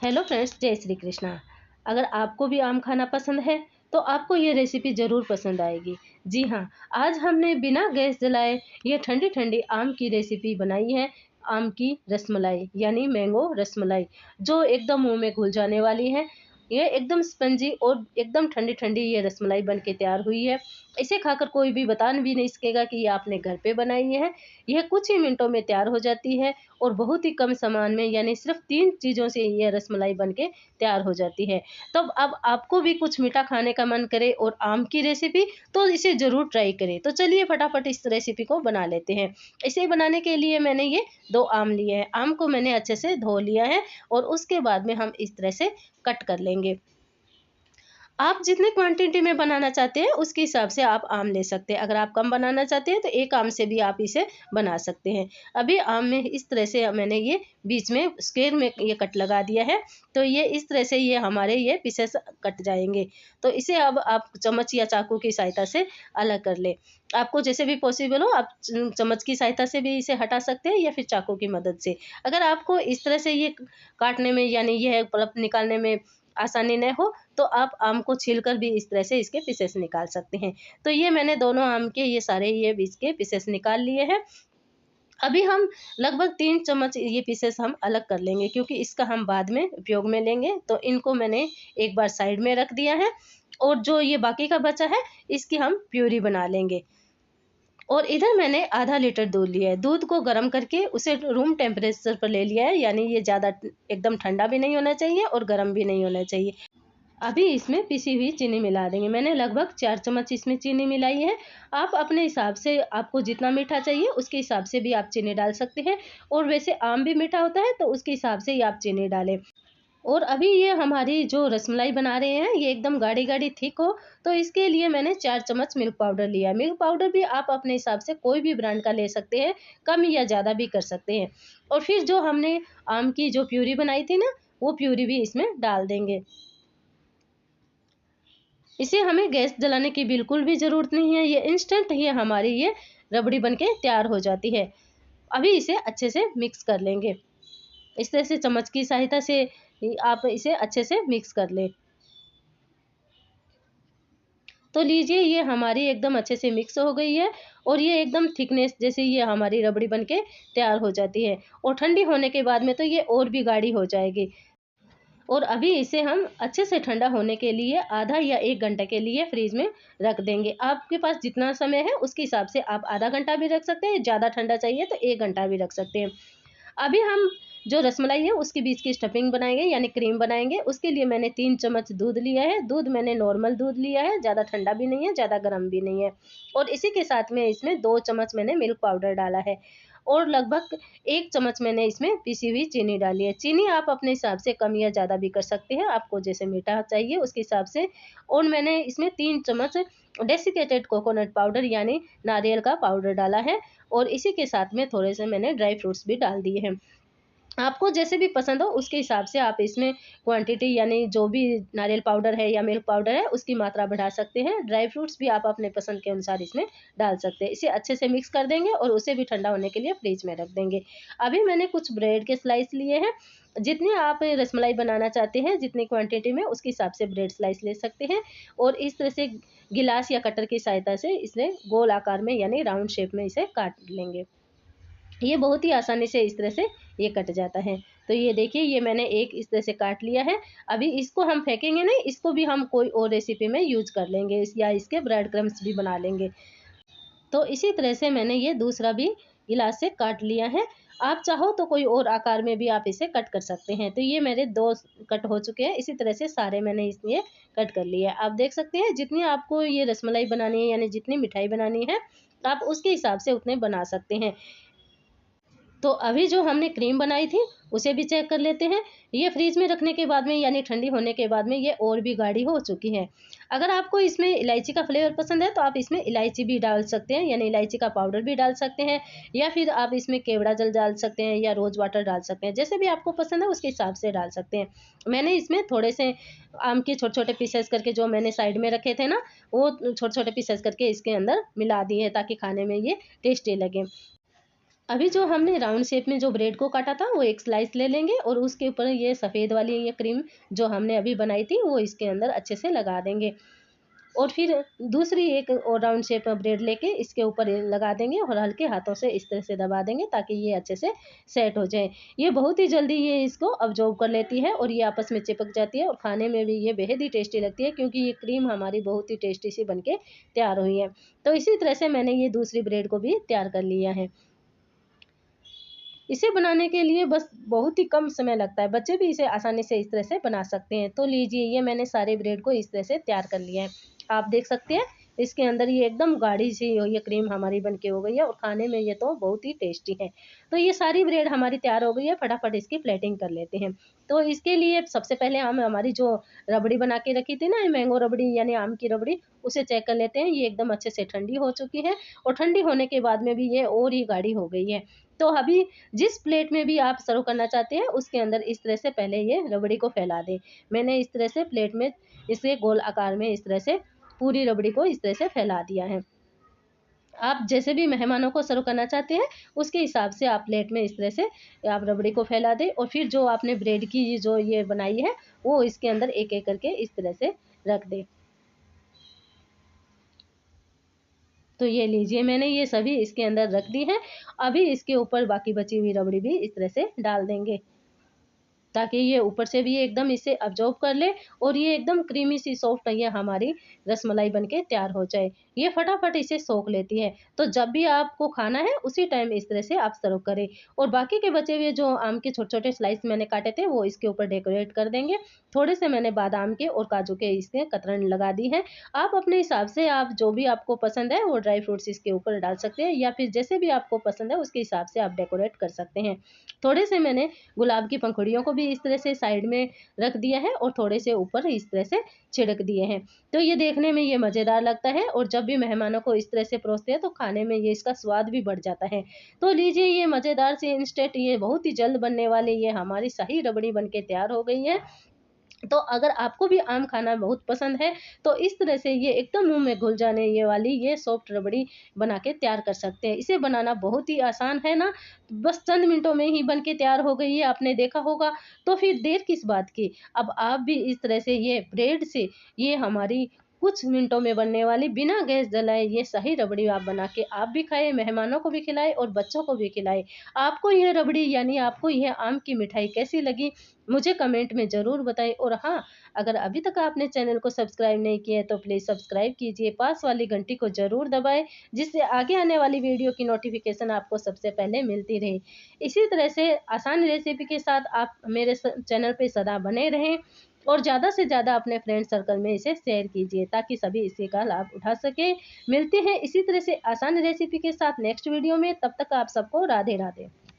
Hello friends, जय श्री कृष्णा। अगर आपको भी आम खाना पसंद है तो आपको ये रेसिपी ज़रूर पसंद आएगी। जी हाँ, आज हमने बिना गैस जलाए ये ठंडी ठंडी आम की रेसिपी बनाई है। आम की रसमलाई यानी मैंगो रसमलाई, जो एकदम मुंह में घुल जाने वाली है। ये एकदम स्पंजी और एकदम ठंडी ठंडी ये रसमलाई बन के तैयार हुई है। इसे खाकर कोई भी बता भी नहीं सकेगा कि ये आपने घर पे बनाई है। यह कुछ ही मिनटों में तैयार हो जाती है और बहुत ही कम सामान में, यानी सिर्फ 3 चीज़ों से ये रसमलाई बनके तैयार हो जाती है। तो अब आपको भी कुछ मीठा खाने का मन करे और आम की रेसिपी, तो इसे ज़रूर ट्राई करें। तो चलिए फटाफट इस रेसिपी को बना लेते हैं। इसे बनाने के लिए मैंने ये 2 आम लिए हैं। आम को मैंने अच्छे से धो लिया है और उसके बाद में हम इस तरह से कट कर लेंगे। आप जितने क्वांटिटी में बनाना चाहते हैं उसके हिसाब से आप आम ले सकते हैं। अगर आप कम बनाना चाहते हैं तो 1 आम से भी आप इसे बना सकते हैं। अभी आम में इस तरह से मैंने ये बीच में स्क्वायर में ये कट लगा दिया है। तो ये इस तरह से ये हमारे ये पीसेस कट जाएंगे। तो इसे अब आप चम्मच या चाकू की सहायता से अलग कर ले। आपको जैसे भी पॉसिबल हो आप चम्मच की सहायता से भी इसे हटा सकते हैं या फिर चाकू की मदद से। अगर आपको इस तरह से ये काटने में, यानी यह पल्प निकालने में आसानी न हो, तो आप आम को छीलकर भी इस तरह से इसके पीसेस निकाल सकते हैं। तो ये मैंने दोनों आम के ये सारे ये बीच के पीसेस निकाल लिए हैं। अभी हम लगभग 3 चम्मच ये पीसेस हम अलग कर लेंगे, क्योंकि इसका हम बाद में उपयोग में लेंगे। तो इनको मैंने एक बार साइड में रख दिया है और जो ये बाकी का बचा है इसकी हम प्यूरी बना लेंगे। और इधर मैंने आधा लीटर दूध लिया है। दूध को गर्म करके उसे रूम टेम्परेचर पर ले लिया है, यानी ये ज़्यादा एकदम ठंडा भी नहीं होना चाहिए और गर्म भी नहीं होना चाहिए। अभी इसमें पिसी हुई चीनी मिला देंगे। मैंने लगभग 4 चम्मच इसमें चीनी मिलाई है। आप अपने हिसाब से, आपको जितना मीठा चाहिए उसके हिसाब से भी आप चीनी डाल सकते हैं। और वैसे आम भी मीठा होता है तो उसके हिसाब से ही आप चीनी डालें। और अभी ये हमारी जो रसमलाई बना रहे हैं ये एकदम गाढ़ी गाढ़ी थिक हो, तो इसके लिए मैंने 4 चम्मच मिल्क पाउडर लिया है। मिल्क पाउडर भी आप अपने हिसाब से कोई भी ब्रांड का ले सकते हैं, कम या ज़्यादा भी कर सकते हैं। और फिर जो हमने आम की जो प्यूरी बनाई थी ना, वो प्यूरी भी इसमें डाल देंगे। इसे हमें गैस जलाने की बिल्कुल भी ज़रूरत नहीं है। ये इंस्टेंट ही हमारी ये रबड़ी बनके तैयार हो जाती है। अभी इसे अच्छे से मिक्स कर लेंगे। इस तरह से चम्मच की सहायता से आप इसे अच्छे से मिक्स कर लें। तो लीजिए ये हमारी एकदम अच्छे से मिक्स हो गई है और ये एकदम थिकनेस जैसे ये हमारी रबड़ी बनके तैयार हो जाती है। और ठंडी होने के बाद में तो ये और भी गाढ़ी हो जाएगी। और अभी इसे हम अच्छे से ठंडा होने के लिए आधा या 1 घंटे के लिए फ्रीज में रख देंगे। आपके पास जितना समय है उसके हिसाब से आप आधा घंटा भी रख सकते हैं, ज़्यादा ठंडा चाहिए तो 1 घंटा भी रख सकते हैं। अभी हम जो रसमलाई है उसके बीच की स्टफिंग बनाएंगे, यानी क्रीम बनाएंगे। उसके लिए मैंने 3 चम्मच दूध लिया है। दूध मैंने नॉर्मल दूध लिया है, ज़्यादा ठंडा भी नहीं है, ज़्यादा गर्म भी नहीं है। और इसी के साथ में इसमें 2 चम्मच मैंने मिल्क पाउडर डाला है और लगभग 1 चम्मच मैंने इसमें पिसी हुई चीनी डाली है। चीनी आप अपने हिसाब से कम या ज़्यादा भी कर सकते हैं, आपको जैसे मीठा चाहिए उसके हिसाब से। और मैंने इसमें 3 चम्मच डेसिकेटेड कोकोनट पाउडर यानी नारियल का पाउडर डाला है। और इसी के साथ में थोड़े से मैंने ड्राई फ्रूट्स भी डाल दिए हैं। आपको जैसे भी पसंद हो उसके हिसाब से आप इसमें क्वांटिटी, यानी जो भी नारियल पाउडर है या मिल्क पाउडर है उसकी मात्रा बढ़ा सकते हैं। ड्राई फ्रूट्स भी आप अपने पसंद के अनुसार इसमें डाल सकते हैं। इसे अच्छे से मिक्स कर देंगे और उसे भी ठंडा होने के लिए फ्रिज में रख देंगे। अभी मैंने कुछ ब्रेड के स्लाइस लिए हैं। जितनी आप रसमलाई बनाना चाहते हैं, जितनी क्वांटिटी में, उसके हिसाब से ब्रेड स्लाइस ले सकते हैं। और इस तरह से गिलास या कटर की सहायता से इसे गोल आकार में यानी राउंड शेप में इसे काट लेंगे। ये बहुत ही आसानी से इस तरह से ये कट जाता है। तो ये देखिए ये मैंने एक इस तरह से काट लिया है। अभी इसको हम फेंकेंगे नहीं, इसको भी हम कोई और रेसिपी में यूज कर लेंगे या इसके ब्रेड क्रम्स भी बना लेंगे। तो इसी तरह से मैंने ये दूसरा भी गिलास से काट लिया है। आप चाहो तो कोई और आकार में भी आप इसे कट कर सकते हैं। तो ये मेरे 2 कट हो चुके हैं। इसी तरह से सारे मैंने इसलिए कट कर लिए। आप देख सकते हैं जितनी आपको ये रसमलाई बनानी है, यानी जितनी मिठाई बनानी है, आप उसके हिसाब से उतने बना सकते हैं। तो अभी जो हमने क्रीम बनाई थी उसे भी चेक कर लेते हैं। ये फ्रीज में रखने के बाद में, यानी ठंडी होने के बाद में, ये और भी गाढ़ी हो चुकी है। अगर आपको इसमें इलायची का फ्लेवर पसंद है तो आप इसमें इलायची भी डाल सकते हैं, यानी इलायची का पाउडर भी डाल सकते हैं। या फिर आप इसमें केवड़ा जल डाल सकते हैं या रोज़ वाटर डाल सकते हैं, जैसे भी आपको पसंद है उसके हिसाब से डाल सकते हैं। मैंने इसमें थोड़े से आम के छोटे छोटे पीसेस करके जो मैंने साइड में रखे थे ना, वो छोटे छोटे पीसेस करके इसके अंदर मिला दिए हैं ताकि खाने में ये टेस्टी लगे। अभी जो हमने राउंड शेप में जो ब्रेड को काटा था वो एक स्लाइस ले लेंगे और उसके ऊपर ये सफ़ेद वाली ये क्रीम जो हमने अभी बनाई थी वो इसके अंदर अच्छे से लगा देंगे। और फिर दूसरी एक और राउंड शेप में ब्रेड लेके इसके ऊपर लगा देंगे और हल्के हाथों से इस तरह से दबा देंगे ताकि ये अच्छे से सेट हो जाए। ये बहुत ही जल्दी ये इसको अब्जॉर्ब कर लेती है और ये आपस में चिपक जाती है और खाने में भी ये बेहद ही टेस्टी लगती है क्योंकि ये क्रीम हमारी बहुत ही टेस्टी सी बनके तैयार हुई है। तो इसी तरह से मैंने ये दूसरी ब्रेड को भी तैयार कर लिया है। इसे बनाने के लिए बस बहुत ही कम समय लगता है, बच्चे भी इसे आसानी से इस तरह से बना सकते हैं। तो लीजिए ये मैंने सारे ब्रेड को इस तरह से तैयार कर लिया है। आप देख सकते हैं इसके अंदर ये एकदम गाढ़ी सी ये क्रीम हमारी बनके हो गई है और खाने में ये तो बहुत ही टेस्टी है। तो ये सारी ब्रेड हमारी तैयार हो गई है, फटाफट इसकी प्लेटिंग कर लेते हैं। तो इसके लिए सबसे पहले हम हमारी जो रबड़ी बना के रखी थी ना, मैंगो रबड़ी यानी आम की रबड़ी, उसे चेक कर लेते हैं। ये एकदम अच्छे से ठंडी हो चुकी है और ठंडी होने के बाद में भी ये और ही गाढ़ी हो गई है। तो अभी जिस प्लेट में भी आप सर्व करना चाहते हैं उसके अंदर इस तरह से पहले ये रबड़ी को फैला दें। मैंने इस तरह से प्लेट में इसे गोल आकार में इस तरह से पूरी रबड़ी को इस तरह से फैला दिया है। आप जैसे भी मेहमानों को सर्व करना चाहते हैं उसके हिसाब से आप प्लेट में इस तरह से आप रबड़ी को फैला दें और फिर जो आपने ब्रेड की जो ये बनाई है वो इसके अंदर एक एक करके इस तरह से रख दें। तो ये लीजिए मैंने ये सभी इसके अंदर रख दी है। अभी इसके ऊपर बाकी बची हुई रबड़ी भी इस तरह से डाल देंगे ताकि ये ऊपर से भी ये एकदम इसे अब्जॉर्ब कर ले और ये एकदम क्रीमी सी सॉफ्ट ये हमारी रसमलाई बनके तैयार हो जाए। ये फटाफट इसे सोख लेती है। तो जब भी आपको खाना है उसी टाइम इस तरह से आप सर्व करें और बाकी के बचे हुए जो आम के छोटे-छोटे स्लाइस मैंने काटे थे वो इसके ऊपर डेकोरेट कर देंगे। थोड़े से मैंने बादाम के और काजू के इसके कतरन लगा दी है। आप अपने हिसाब से आप जो भी आपको पसंद है वो ड्राई फ्रूट्स इसके ऊपर डाल सकते हैं या फिर जैसे भी आपको पसंद है उसके हिसाब से आप डेकोरेट कर सकते हैं। थोड़े से मैंने गुलाब की पंखुड़ियों को भी इस तरह से साइड में रख दिया है और थोड़े से ऊपर इस तरह से छिड़क दिए हैं। तो ये देखने में ये मज़ेदार लगता है और जब भी मेहमानों को इस तरह से परोसते हैं तो खाने में ये इसका स्वाद भी बढ़ जाता है। तो लीजिए ये मज़ेदार सी इंस्टेंट ये बहुत ही जल्द बनने वाली ये हमारी शाही रबड़ी बनके तैयार हो गई है। तो अगर आपको भी आम खाना बहुत पसंद है तो इस तरह से ये एकदम मुंह में घुल जाने ये वाली ये सॉफ्ट रबड़ी बना के तैयार कर सकते हैं। इसे बनाना बहुत ही आसान है ना, बस चंद मिनटों में ही बन के तैयार हो गई है, आपने देखा होगा। तो फिर देर किस बात की, अब आप भी इस तरह से ये ब्रेड से ये हमारी कुछ मिनटों में बनने वाली बिना गैस जलाए ये सही रबड़ी आप बना के आप भी खाएं, मेहमानों को भी खिलाएं और बच्चों को भी खिलाएं। आपको यह रबड़ी यानी आपको यह आम की मिठाई कैसी लगी मुझे कमेंट में ज़रूर बताएं और हाँ, अगर अभी तक आपने चैनल को सब्सक्राइब नहीं किया है तो प्लीज़ सब्सक्राइब कीजिए, पास वाली घंटी को ज़रूर दबाएं जिससे आगे आने वाली वीडियो की नोटिफिकेशन आपको सबसे पहले मिलती रहे। इसी तरह से आसान रेसिपी के साथ आप मेरे चैनल पे सदा बने रहें और ज़्यादा से ज़्यादा अपने फ्रेंड सर्कल में इसे शेयर कीजिए ताकि सभी इसी का लाभ उठा सके। मिलते हैं इसी तरह से आसान रेसिपी के साथ नेक्स्ट वीडियो में, तब तक आप सबको राधे राधे।